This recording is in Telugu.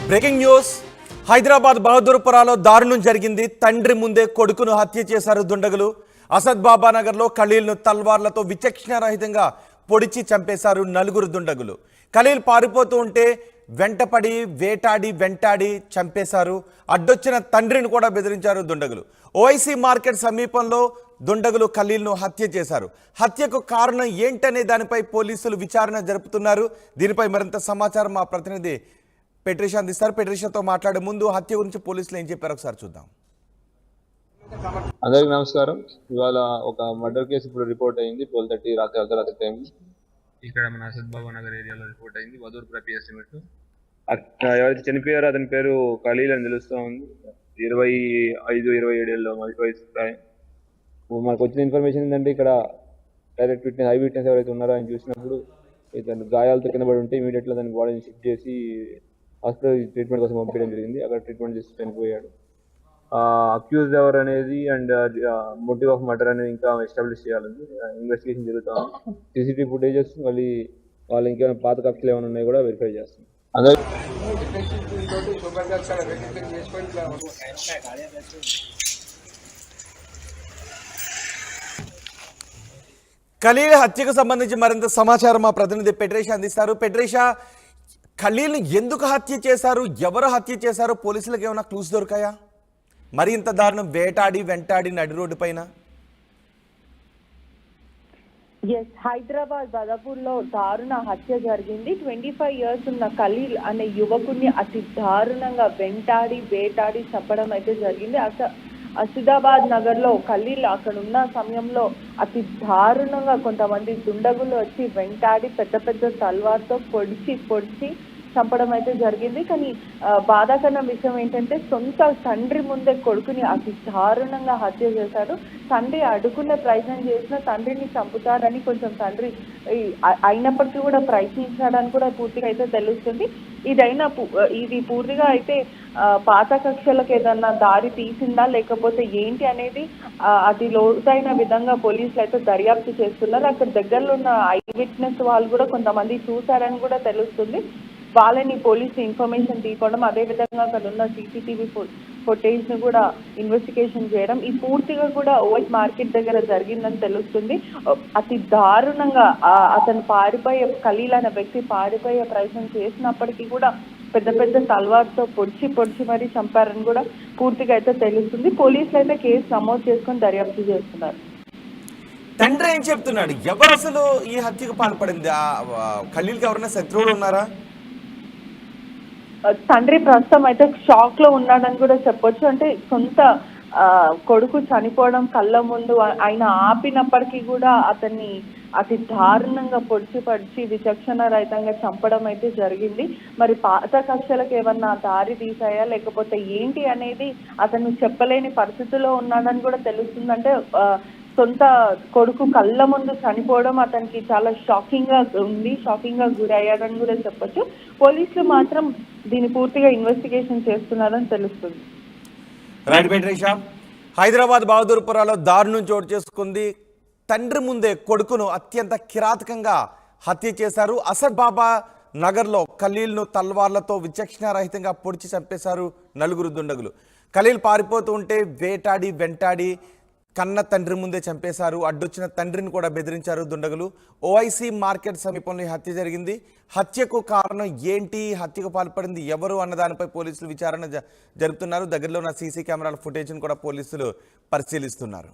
Breaking news. హైదరాబాద్ బహదూర్పురాలో దారుణం జరిగింది. తండ్రి ముందే కొడుకును హత్య చేశారు దుండగులు. అసద్ బాబా నగర్లో ఖలీల్ను తల్వార్లతో విచక్షణారహితంగా పొడిచి చంపేశారు నలుగురు దుండగులు. ఖలీల్ పారిపోతూ ఉంటే వెంటపడి వెంటాడి చంపేశారు. అడ్డొచ్చిన తండ్రిని కూడా బెదిరించారు దుండగులు. ఓఐసీ మార్కెట్ సమీపంలో దుండగులు ఖలీల్ను హత్య చేశారు. హత్యకు కారణం ఏంటనే దానిపై పోలీసులు విచారణ జరుపుతున్నారు. దీనిపై మరింత సమాచారం మా ప్రతినిధి పెట్రిషా అందిస్తారు. పెట్రిషాతో మాట్లాడే ముందు హత్య గురించి పోలీసులు ఏం చెప్పారు ఒకసారి చూద్దాం. అందరికి నమస్కారం. ఇవాళ ఒక మర్డర్ కేసు ఇప్పుడు రిపోర్ట్ అయింది 12:30 రాత్రి అర్ధరాత్రి టైం. ఇక్కడ మన అసద్ బాబా నగర్ ఏరియాలో రిపోర్ట్ అయింది. వదూర్పుర పిఎస్ లిమిట్. ఎవరైతే చనిపోయారో అతని పేరు ఖలీల్ అని తెలుస్తూ ఉంది. 25-27 ఏళ్ళలో వయసు. మాకు వచ్చిన ఇన్ఫర్మేషన్ ఏంటంటే ఇక్కడ డైరెక్ట్ విట్నెస్, ఐ విట్నెస్ ఎవరైతే ఉన్నారో ఆయన చూసినప్పుడు ఇతను గాయాలతో కింద పడి ఉంటే ఇమీడియట్గా దాని బాడీని షిఫ్ట్ చేసి హాస్పిటల్ ట్రీట్మెంట్ కోసం పంపించడం జరిగింది. అక్కడ ట్రీట్మెంట్ చేసి చనిపోయాడు. అక్యూజ్డ్ ఎవరు అనేది అండ్ మోటివ్ ఆఫ్ మర్డర్ అనేది ఇంకా ఎస్టాబ్లిష్ చేయాలని ఇన్వెస్టిగేషన్ జరుగుతుంది. సీసీటీవీ ఫుటేజెస్ మళ్ళీ వాళ్ళు ఇంకేమైనా పాత కక్షలు ఏమైనా ఉన్నాయి కూడా వెరిఫై చేస్తాం. ఖలీల్ హత్యకు సంబంధించి మరింత సమాచారం మా ప్రతినిధి పెట్రిషా అందిస్తారు. పెట్రిషా, ఖలీల్ని ఎందుకు హత్య చేశారు, ఎవరు హత్య చేశారు, పోలీసులకు ఏమైనా క్లూస్ దొరికాయా? మరి ఇంత దారుణం వెంటాడి నడి రోడ్డు పైన. హైదరాబాద్ బదాపూర్లో దారుణ హత్య జరిగింది. 25 years ఉన్న ఖలీల్ అనే యువకుడిని అతి దారుణంగా వేటాడి చంపడం అయితే జరిగింది. అసిదాబాద్ నగర్ లో ఖలీల్ అక్కడ ఉన్న సమయంలో అతి దారుణంగా కొంతమంది దుండగులు వచ్చి వెంటాడి పెద్ద తల్వార్తో పొడిచి చంపడం అయితే జరిగింది. కానీ బాధాకరణ విషయం ఏంటంటే సొంత తండ్రి ముందే కొడుకుని అతి దారుణంగా హత్య చేశాడు. తండ్రి అడ్డుకునే ప్రయత్నం చేసిన తండ్రిని చంపుతారని కొంచెం తండ్రి అయినప్పటికీ కూడా ప్రయత్నించాడని కూడా పూర్తిగా అయితే తెలుస్తుంది. ఇది పూర్తిగా అయితే పాత కక్షలకు ఏదన్నా దారి తీసిందా లేకపోతే ఏంటి అనేది అది లోతైన విధంగా పోలీసులు అయితే దర్యాప్తు చేస్తున్నారు. అక్కడ దగ్గరలో ఉన్న ఐ విట్నెస్ వాళ్ళు కూడా కొంతమంది చూశారని కూడా తెలుస్తుంది. వాళ్ళని పోలీసు ఇన్ఫర్మేషన్ తీసుకోవడం, అదేవిధంగా అక్కడ ఉన్న సీసీటీవీ ఫుటేజ్ ను కూడా ఇన్వెస్టిగేషన్ చేయడం, ఈ పూర్తిగా కూడా ఓఎస్ మార్కెట్ దగ్గర జరిగిందని తెలుస్తుంది. అతి దారుణంగా అతను ఖలీల్ అనే వ్యక్తి పారిపోయే ప్రయత్నం చేసినప్పటికీ కూడా పెద్ద తల్వార్తో పొడిచి మరీ చంపారని కూడా పూర్తిగా అయితే తెలుస్తుంది. పోలీసులు అయితే కేసు నమోదు చేసుకొని దర్యాప్తు చేస్తున్నారు. తండ్రి ఏం చెప్తున్నాడు? ఎవరు అసలు ఈ హత్యకు పాల్పడింది? ఖలీల్కి ఎవరైనా శత్రువులు ఉన్నారా? తండ్రి ప్రస్తుతం అయితే షాక్ లో ఉన్నాడని కూడా చెప్పొచ్చు. అంటే సొంత కొడుకు చనిపోవడం కళ్ళ ముందు ఆయన ఆపినప్పటికీ కూడా అతన్ని అతి దారుణంగా పొడిచి విచక్షణ రహితంగా చంపడం అయితే జరిగింది. మరి పాత కక్షలకు ఏమన్నా దారి తీసాయా లేకపోతే ఏంటి అనేది అతను చెప్పలేని పరిస్థితిలో ఉన్నాడని కూడా తెలుస్తుంది. అంటే సొంత కొడుకు కళ్ళ ముందు చనిపోవడం అతనికి చాలా షాకింగ్ గా గురయ్యాడని కూడా చెప్పొచ్చు. పోలీసులు మాత్రం దీన్ని పూర్తిగా ఇన్వెస్టిగేషన్ చేస్తున్నారని తెలుస్తుంది. రైట్ పెట్రిషా. హైదరాబాద్ బహదూర్పురాలో దారుణం చోటు చేసుకుంది. తండ్రి ముందే కొడుకును అత్యంత కిరాతకంగా హత్య చేశారు. అసద్ బాబా నగర్లో ఖలీల్ను తల్వార్లతో విచక్షణారహితంగా పొడిచి చంపేశారు నలుగురు దుండగులు. ఖలీల్ పారిపోతూ ఉంటే వెంటాడి కన్న తండ్రి ముందే చంపేశారు. అడ్డొచ్చిన తండ్రిని కూడా బెదిరించారు దుండగులు. ఓఐసీ మార్కెట్ సమీపంలో ఈ హత్య జరిగింది. హత్యకు కారణం ఏంటి, హత్యకు పాల్పడింది ఎవరు అన్న దానిపై పోలీసులు విచారణ జరుపుతున్నారు. దగ్గరలో ఉన్న సీసీ కెమెరాల ఫుటేజ్ను కూడా పోలీసులు పరిశీలిస్తున్నారు.